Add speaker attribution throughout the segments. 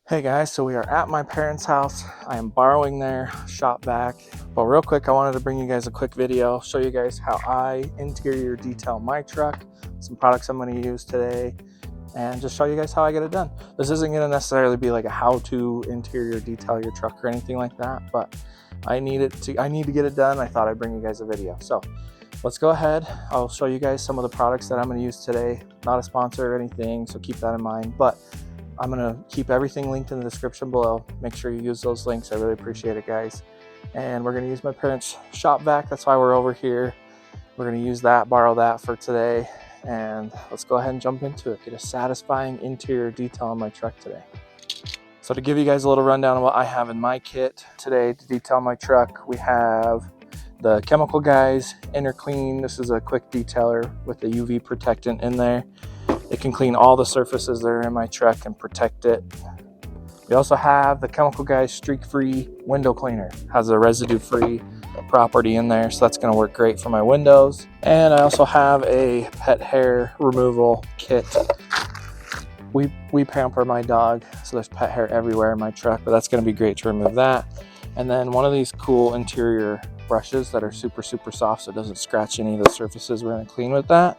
Speaker 1: Hey guys, so we are at my parents' house. I am borrowing their shop vac. But real quick, I wanted to bring you guys a quick video, show you guys how I interior detail my truck, some products I'm going to use today, and just show you guys how I get it done. This isn't going to necessarily be like a how-to interior detail your truck or anything like that, but I need to get it done. I thought I'd bring you guys a video. So let's go ahead. I'll show you guys some of the products that I'm going to use today. Not a sponsor or anything, so keep that in mind. But I'm going to keep everything linked in the description below. Make sure you use those links. I really appreciate it, guys. And we're going to use my parents' shop vac. That's why we're over here. We're going to use that, borrow that for today. And let's go ahead and jump into it. Get a satisfying interior detail on my truck today. So to give you guys a little rundown of what I have in my kit today to detail my truck, we have the Chemical Guys Inner Clean. This is a quick detailer with the UV protectant in there. It can clean all the surfaces that are in my truck and protect it. We also have the Chemical Guys Streak-Free Window Cleaner. Has a residue-free property in there, so that's going to work great for my windows. And I also have a pet hair removal kit. We pamper my dog, so there's pet hair everywhere in my truck, but that's going to be great to remove that. And then one of these cool interior brushes that are super soft, so it doesn't scratch any of the surfaces we're going to clean with that.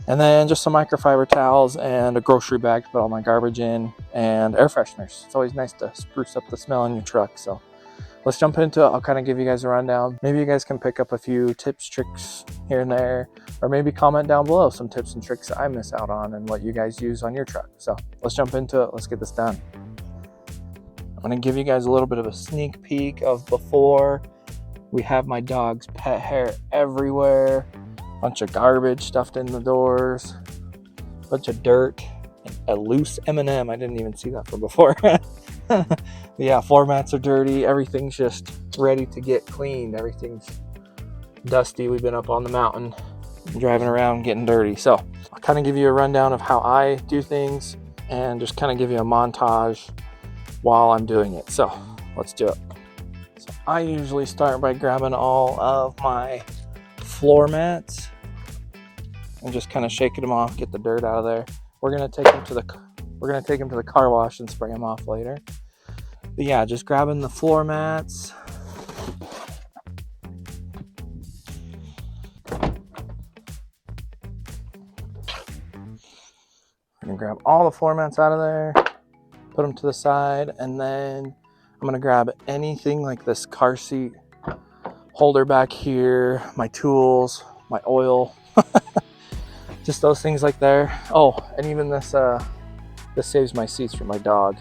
Speaker 1: And then just some microfiber towels and a grocery bag to put all my garbage in, and air fresheners. It's always nice to spruce up the smell in your truck. So let's jump into it. I'll kind of give you guys a rundown. Maybe you guys can pick up a few tips, tricks here and there, or maybe comment down below some tips and tricks that I miss out on and what you guys use on your truck. So let's jump into it. Let's get this done. I'm going to give you guys a little bit of a sneak peek of before. We have my dog's pet hair everywhere. Bunch of garbage stuffed in the doors, bunch of dirt, a loose M&M. I didn't even see that from before. Yeah, floor mats are dirty. Everything's just ready to get cleaned. Everything's dusty. We've been up on the mountain, driving around, getting dirty. So I'll kind of give you a rundown of how I do things and just kind of give you a montage while I'm doing it. So let's do it. So I usually start by grabbing all of my floor mats and just kind of shaking them off, get the dirt out of there. We're gonna take them to the car wash and spray them off later. But yeah, just grabbing the floor mats. I'm gonna grab all the floor mats out of there, put them to the side, and then I'm gonna grab anything like this car seat holder back here, my tools, my oil, just those things like there. Oh, and even this saves my seats for my dog.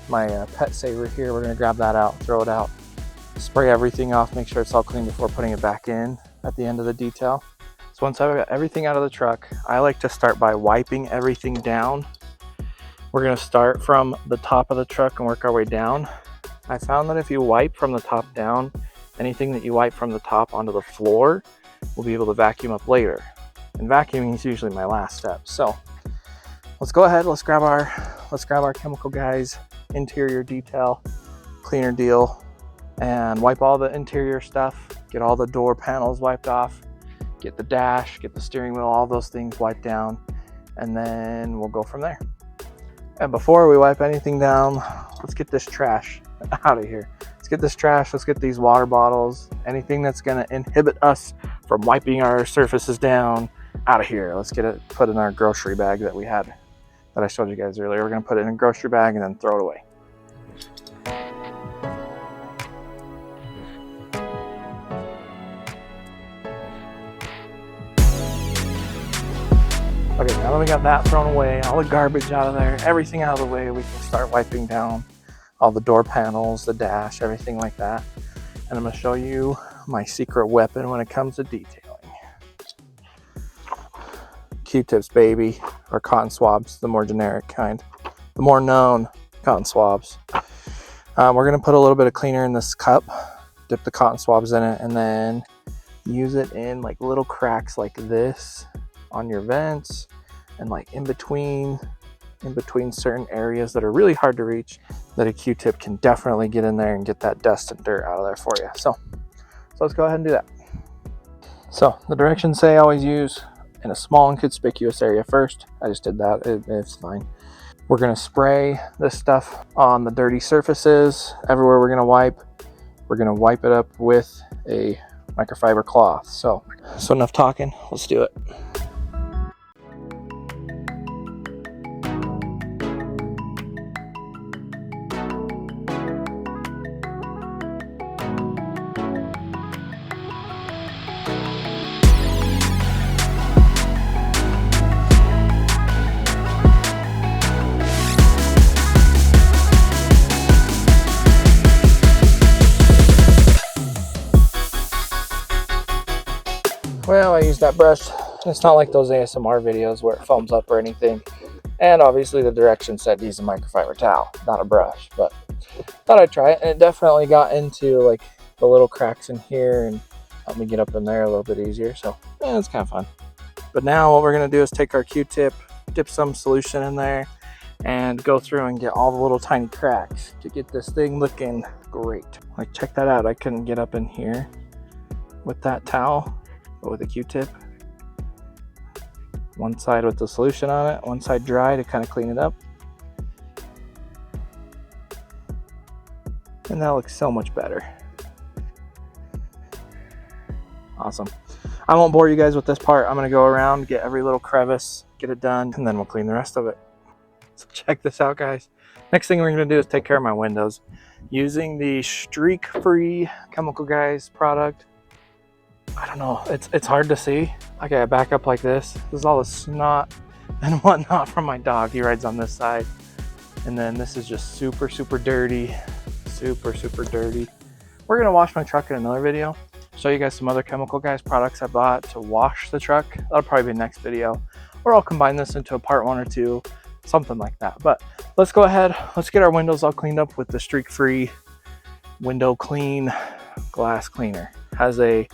Speaker 1: My pet saver here, we're gonna grab that out, throw it out, spray everything off, make sure it's all clean before putting it back in at the end of the detail. So once I've got everything out of the truck, I like to start by wiping everything down. We're gonna start from the top of the truck and work our way down. I found that if you wipe from the top down, anything that you wipe from the top onto the floor, we'll be able to vacuum up later. And vacuuming is usually my last step. So let's go ahead, let's grab our Chemical Guys interior detail cleaner deal and wipe all the interior stuff, get all the door panels wiped off, get the dash, get the steering wheel, all those things wiped down, and then we'll go from there. And before we wipe anything down, let's get this trash out of here. Let's get this trash, let's get these water bottles, anything that's gonna inhibit us from wiping our surfaces down, out of here. Let's get it put in our grocery bag that we had, that I showed you guys earlier. We're gonna put it in a grocery bag and then throw it away. Okay, now that we got that thrown away, all the garbage out of there, everything out of the way, we can start wiping down all the door panels, the dash, everything like that. And I'm gonna show you my secret weapon when it comes to detailing. Q-tips, baby, or cotton swabs, the more generic kind, the more known cotton swabs. We're gonna put a little bit of cleaner in this cup, dip the cotton swabs in it, and then use it in like little cracks like this on your vents, and like in between certain areas that are really hard to reach, that a Q-tip can definitely get in there and get that dust and dirt out of there for you. So let's go ahead and do that. So the directions say always use in a small and conspicuous area first. I just did that, it's fine. We're gonna spray this stuff on the dirty surfaces. Everywhere we're gonna wipe it up with a microfiber cloth. So enough talking, let's do it. Well, I used that brush. It's not like those ASMR videos where it foams up or anything. And obviously the direction said use a microfiber towel, not a brush, but thought I'd try it. And it definitely got into like the little cracks in here and helped me get up in there a little bit easier. So yeah, it's kind of fun. But now what we're gonna do is take our Q-tip, dip some solution in there, and go through and get all the little tiny cracks to get this thing looking great. Like, check that out. I couldn't get up in here with that towel, but with a Q-tip. One side with the solution on it, one side dry to kind of clean it up. And that looks so much better. Awesome. I won't bore you guys with this part. I'm gonna go around, get every little crevice, get it done, and then we'll clean the rest of it. So check this out, guys. Next thing we're gonna do is take care of my windows using the streak-free Chemical Guys product. I don't know, it's hard to see. I gotta back up like this. This is all the snot and whatnot from my dog. He rides on this side. And then this is just super, super dirty. Super, super dirty. We're gonna wash my truck in another video. Show you guys some other Chemical Guys products I bought to wash the truck. That'll probably be the next video. Or I'll combine this into a part 1 or 2, something like that. But let's go ahead, let's get our windows all cleaned up with the streak-free window clean glass cleaner. Has a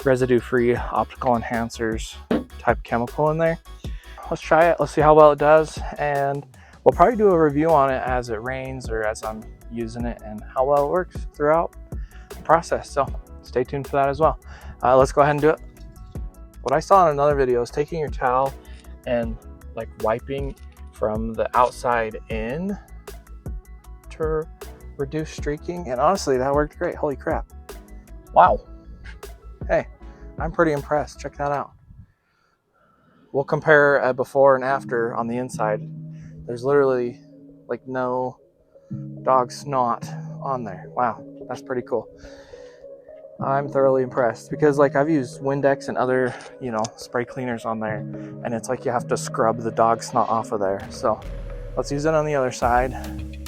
Speaker 1: residue-free optical enhancers type chemical in there. Let's try it, let's see how well it does, and we'll probably do a review on it as it rains or as I'm using it and how well it works throughout the process. So stay tuned for that as well. Let's go ahead and do it. What I saw in another video is taking your towel and like wiping from the outside in to reduce streaking, and honestly that worked great. Holy crap. Wow. Hey, I'm pretty impressed. Check that out. We'll compare a before and after on the inside. There's literally like no dog snot on there. Wow, that's pretty cool. I'm thoroughly impressed because like I've used Windex and other, spray cleaners on there, and it's like you have to scrub the dog snot off of there. So let's use it on the other side.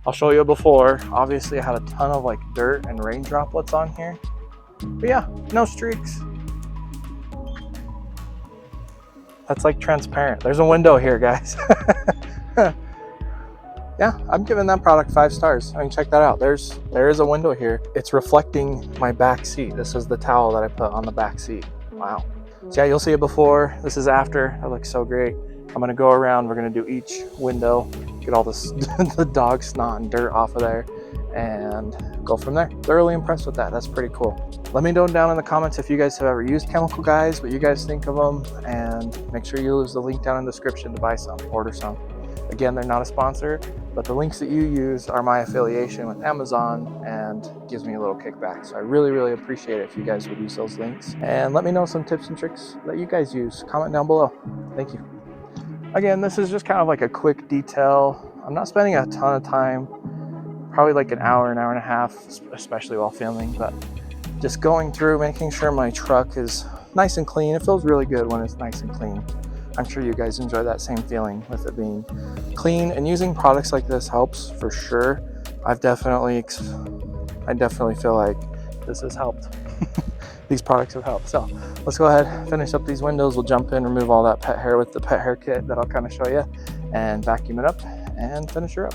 Speaker 1: I'll show you before. Obviously I had a ton of like dirt and rain droplets on here, but yeah, no streaks. That's like transparent. There's a window here, guys. Yeah, I'm giving that product 5 stars. I mean, check that out. There is a window here. It's reflecting my back seat. This is the towel that I put on the back seat. Wow. So yeah, you'll see it before. This is after. That looks so great. I'm gonna go around. We're gonna do each window, get all this the dog snot and dirt off of there, and go from there. Thoroughly impressed with that. That's pretty cool. Let me know down in the comments if you guys have ever used Chemical Guys, what you guys think of them, and make sure you use the link down in the description to buy some, order some. Again, they're not a sponsor, but the links that you use are my affiliation with Amazon and gives me a little kickback. So I really, really appreciate it if you guys would use those links. And let me know some tips and tricks that you guys use. Comment down below. Thank you. Again, this is just kind of like a quick detail. I'm not spending a ton of time, probably like an hour and a half, especially while filming, but just going through, making sure my truck is nice and clean. It feels really good when it's nice and clean. I'm sure you guys enjoy that same feeling with it being clean, and using products like this helps for sure. I definitely feel like this has helped. These products have helped. So let's go ahead, finish up these windows. We'll jump in, remove all that pet hair with the pet hair kit that I'll kind of show you, and vacuum it up and finish her up.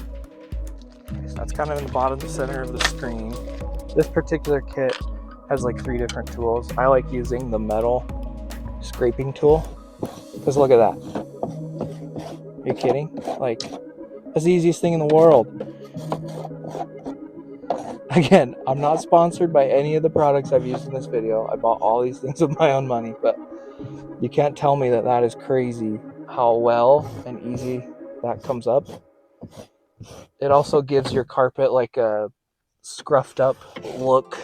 Speaker 1: Okay, so that's kind of in the bottom center of the screen. This particular kit has like 3 different tools. I like using the metal scraping tool, because look at that. Are you kidding? Like, that's the easiest thing in the world. Again, I'm not sponsored by any of the products I've used in this video. I bought all these things with my own money, but you can't tell me that that is crazy how well and easy that comes up. It also gives your carpet like a scruffed up look.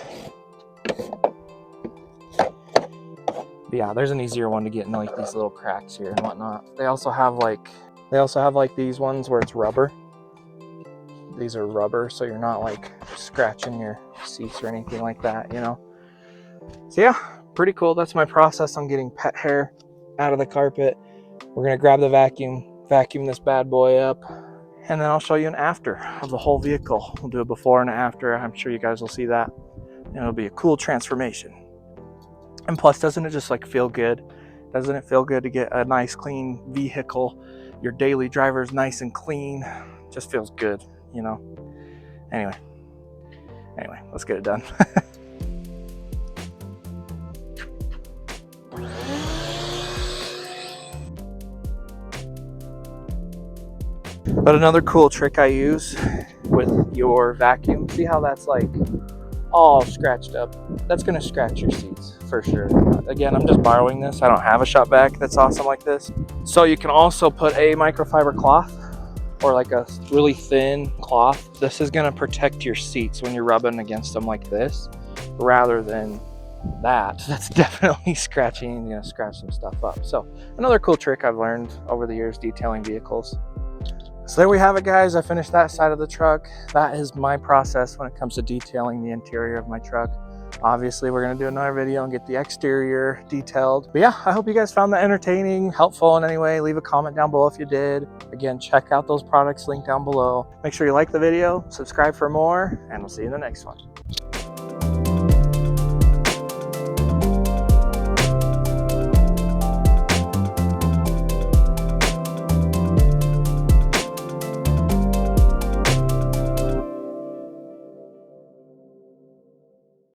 Speaker 1: But yeah, there's an easier one to get in like these little cracks here and whatnot. They also have like these ones where it's rubber. These are rubber, so you're not like scratching your seats or anything like that, you know. So yeah, pretty cool. That's my process on getting pet hair out of the carpet. We're gonna grab the vacuum this bad boy up, and then I'll show you an after of the whole vehicle. We'll do a before and after. I'm sure you guys will see that, and it'll be a cool transformation. And plus, doesn't it just like feel good? Doesn't it feel good to get a nice clean vehicle? Your daily driver's nice and clean. Just feels good, you know. Anyway, let's get it done. But another cool trick I use with your vacuum, see how that's like all scratched up? That's gonna scratch your seats for sure. Again, I'm just borrowing this. I don't have a shop vac that's awesome like this. So you can also put a microfiber cloth or like a really thin cloth. This is gonna protect your seats when you're rubbing against them like this, rather than that. That's definitely scratching and gonna scratch some stuff up. So another cool trick I've learned over the years detailing vehicles. So there we have it, guys. I finished that side of the truck. That is my process when it comes to detailing the interior of my truck. Obviously, we're going to do another video and get the exterior detailed. But yeah, I hope you guys found that entertaining, helpful in any way. Leave a comment down below if you did. Again, check out those products linked down below. Make sure you like the video, subscribe for more, and we'll see you in the next one.